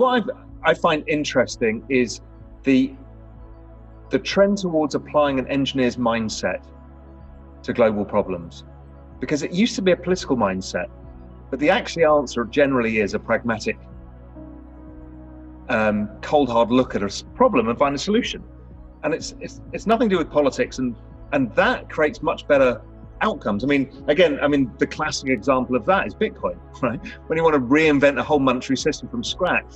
What I find interesting is the trend towards applying an engineer's mindset to global problems, because it used to be a political mindset, but the actual answer generally is a pragmatic, cold hard look at a problem and find a solution. And it's nothing to do with politics, and that creates much better outcomes. I mean, the classic example of that is Bitcoin, right? When you want to reinvent a whole monetary system from scratch,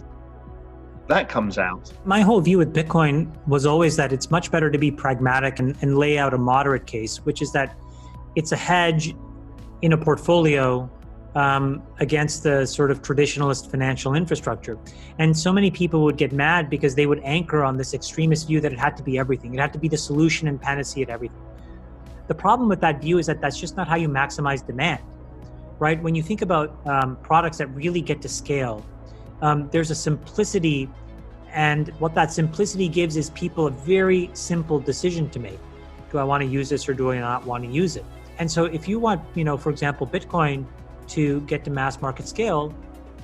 that comes out. My whole view with Bitcoin was always that it's much better to be pragmatic and lay out a moderate case, which is that it's a hedge in a portfolio against the sort of traditionalist financial infrastructure. And so many people would get mad because they would anchor on this extremist view that it had to be everything. It had to be the solution and panacea to everything. The problem with that view is that that's just not how you maximize demand, right? When you think about products that really get to scale, there's a simplicity, and what that simplicity gives is people a very simple decision to make. Do I want to use this or do I not want to use it? And so if you want, for example, Bitcoin to get to mass market scale,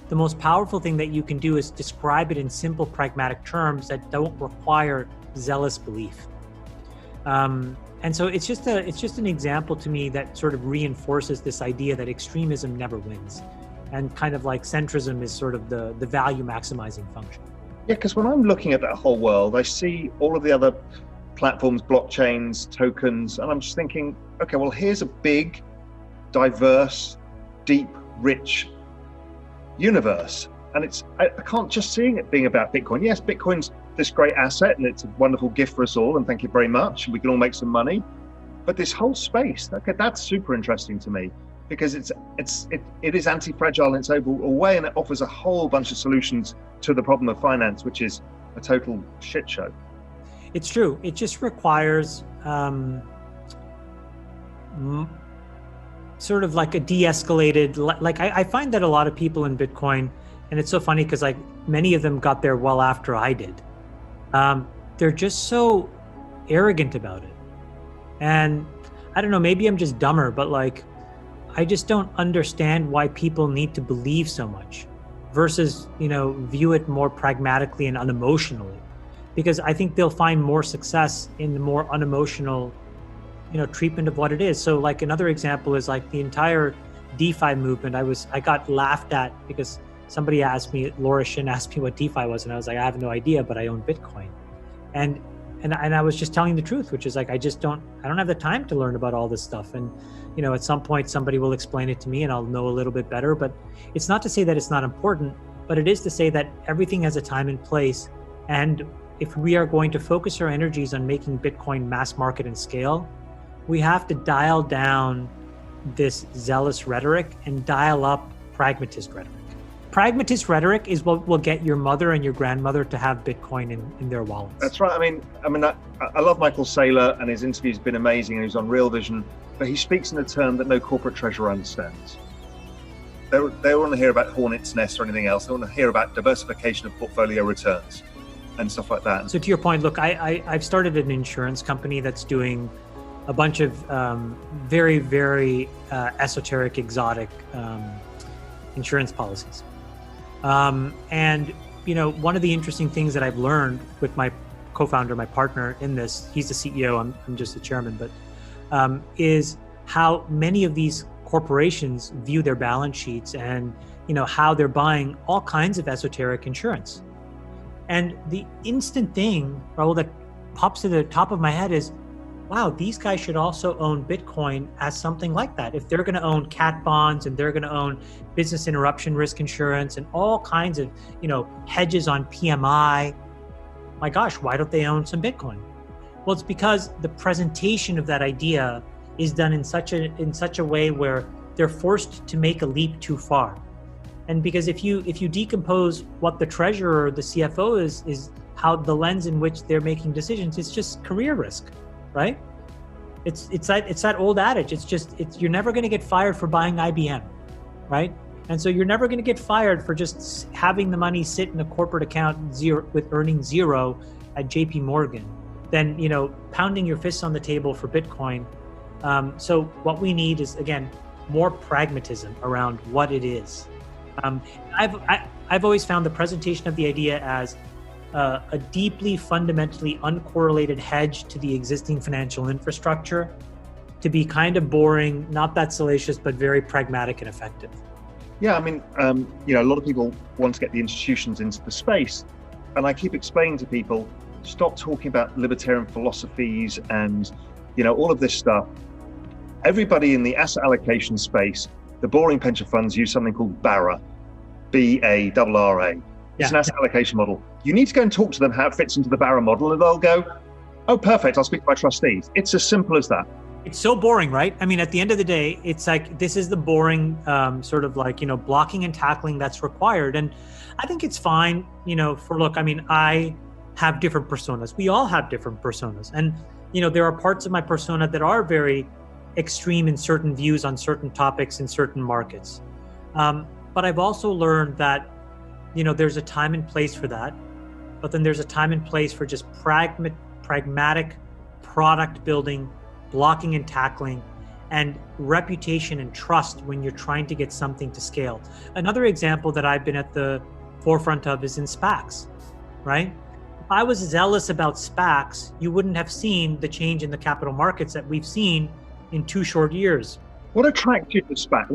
the most powerful thing that you can do is describe it in simple, pragmatic terms that don't require zealous belief. And so it's just an example to me that sort of reinforces this idea that extremism never wins, and kind of like centrism is sort of the value maximizing function. Yeah, because when I'm looking at that whole world, I see all of the other platforms, blockchains, tokens, and I'm just thinking, okay, well, here's a big, diverse, deep, rich universe. And I can't just see it being about Bitcoin. Yes, Bitcoin's this great asset and it's a wonderful gift for us all, and thank you very much. We can all make some money. But this whole space, okay, that's super interesting to me, because it is anti-fragile in its overall way, and it offers a whole bunch of solutions to the problem of finance, which is a total shit show. It's true. It just requires sort of like a de-escalated, like I find that a lot of people in Bitcoin, and it's so funny because like many of them got there well after I did. They're just so arrogant about it. And I don't know, maybe I'm just dumber, but like, I just don't understand why people need to believe so much versus, view it more pragmatically and unemotionally. Because I think they'll find more success in the more unemotional, treatment of what it is. So like another example is like the entire DeFi movement. I got laughed at because somebody asked me, Laura Shin asked me what DeFi was, and I was like, I have no idea, but I own Bitcoin. And I was just telling the truth, which is like, I don't have the time to learn about all this stuff. And, at some point somebody will explain it to me and I'll know a little bit better, but it's not to say that it's not important, but it is to say that everything has a time and place. And if we are going to focus our energies on making Bitcoin mass market and scale, we have to dial down this zealous rhetoric and dial up pragmatist rhetoric. Pragmatist rhetoric is what will get your mother and your grandmother to have Bitcoin in their wallets. That's right. I love Michael Saylor, and his interview's been amazing, and he's on Real Vision, but he speaks in a term that no corporate treasurer understands. They don't want to hear about hornet's nest or anything else. They want to hear about diversification of portfolio returns and stuff like that. So to your point, look, I've started an insurance company that's doing a bunch of very, very esoteric, exotic insurance policies. And, one of the interesting things that I've learned with my co-founder, my partner in this, he's the CEO, I'm just the chairman, but is how many of these corporations view their balance sheets and, how they're buying all kinds of esoteric insurance. And the instant thing, Raoul, that pops to the top of my head is, wow, these guys should also own Bitcoin as something like that. If they're going to own cat bonds and they're going to own business interruption risk insurance and all kinds of, hedges on PMI, my gosh, why don't they own some Bitcoin? Well, it's because the presentation of that idea is done in such a way where they're forced to make a leap too far. And because if you decompose what the treasurer or the CFO is how the lens in which they're making decisions, it's just career risk. Right? It's that old adage. You're never going to get fired for buying IBM, right? And so you're never going to get fired for just having the money sit in a corporate account with earning zero at JP Morgan. Then, pounding your fists on the table for Bitcoin. So what we need is, again, more pragmatism around what it is. Um, I've always found the presentation of the idea as a deeply fundamentally uncorrelated hedge to the existing financial infrastructure to be kind of boring, not that salacious, but very pragmatic and effective. Yeah, I mean, a lot of people want to get the institutions into the space, and I keep explaining to people, stop talking about libertarian philosophies and, all of this stuff. Everybody in the asset allocation space, the boring pension funds use something called BARA, BARRA. It's an asset allocation model. You need to go and talk to them how it fits into the BARA model, and they'll go, oh, perfect, I'll speak to my trustees. It's as simple as that. It's so boring, right? I mean, at the end of the day, it's like, this is the boring sort of like, blocking and tackling that's required. And I think it's fine, I have different personas. We all have different personas. And, there are parts of my persona that are very extreme in certain views on certain topics in certain markets. But I've also learned that, there's a time and place for that. But then there's a time and place for just pragmatic product building, blocking and tackling, and reputation and trust when you're trying to get something to scale. Another example that I've been at the forefront of is in SPACs, right? If I was zealous about SPACs, you wouldn't have seen the change in the capital markets that we've seen in 2 short years. What attracts you to SPACs?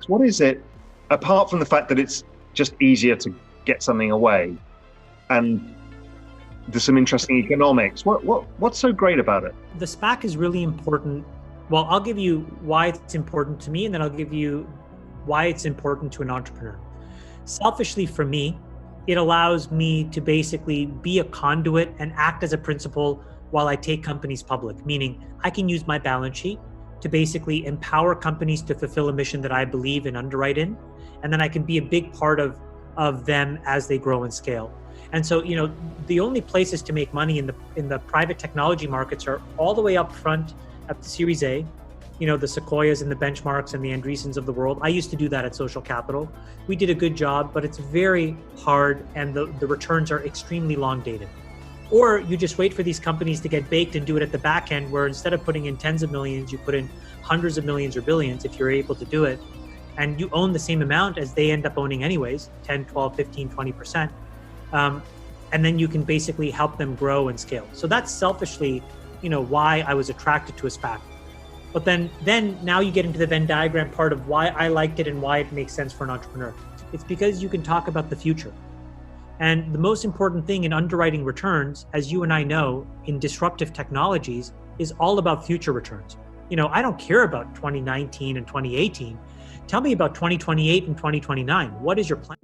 What is it, apart from the fact that it's just easier to get something away and there's some interesting economics? What's so great about it? The SPAC is really important. Well, I'll give you why it's important to me, and then I'll give you why it's important to an entrepreneur. Selfishly for me, it allows me to basically be a conduit and act as a principal while I take companies public, meaning I can use my balance sheet to basically empower companies to fulfill a mission that I believe and underwrite in, and then I can be a big part of them as they grow and scale. And so, the only places to make money in the private technology markets are all the way up front at the Series A, the Sequoias and the Benchmarks and the Andreessens of the world. I used to do that at Social Capital. We did a good job, but it's very hard and the returns are extremely long dated. Or you just wait for these companies to get baked and do it at the back end, where instead of putting in tens of millions, you put in hundreds of millions or billions if you're able to do it. And you own the same amount as they end up owning anyways, 10, 12, 15, 20%. And then you can basically help them grow and scale. So that's selfishly, why I was attracted to a SPAC. But then now you get into the Venn diagram part of why I liked it and why it makes sense for an entrepreneur. It's because you can talk about the future. And the most important thing in underwriting returns, as you and I know, in disruptive technologies, is all about future returns. I don't care about 2019 and 2018. Tell me about 2028 and 2029. What is your plan?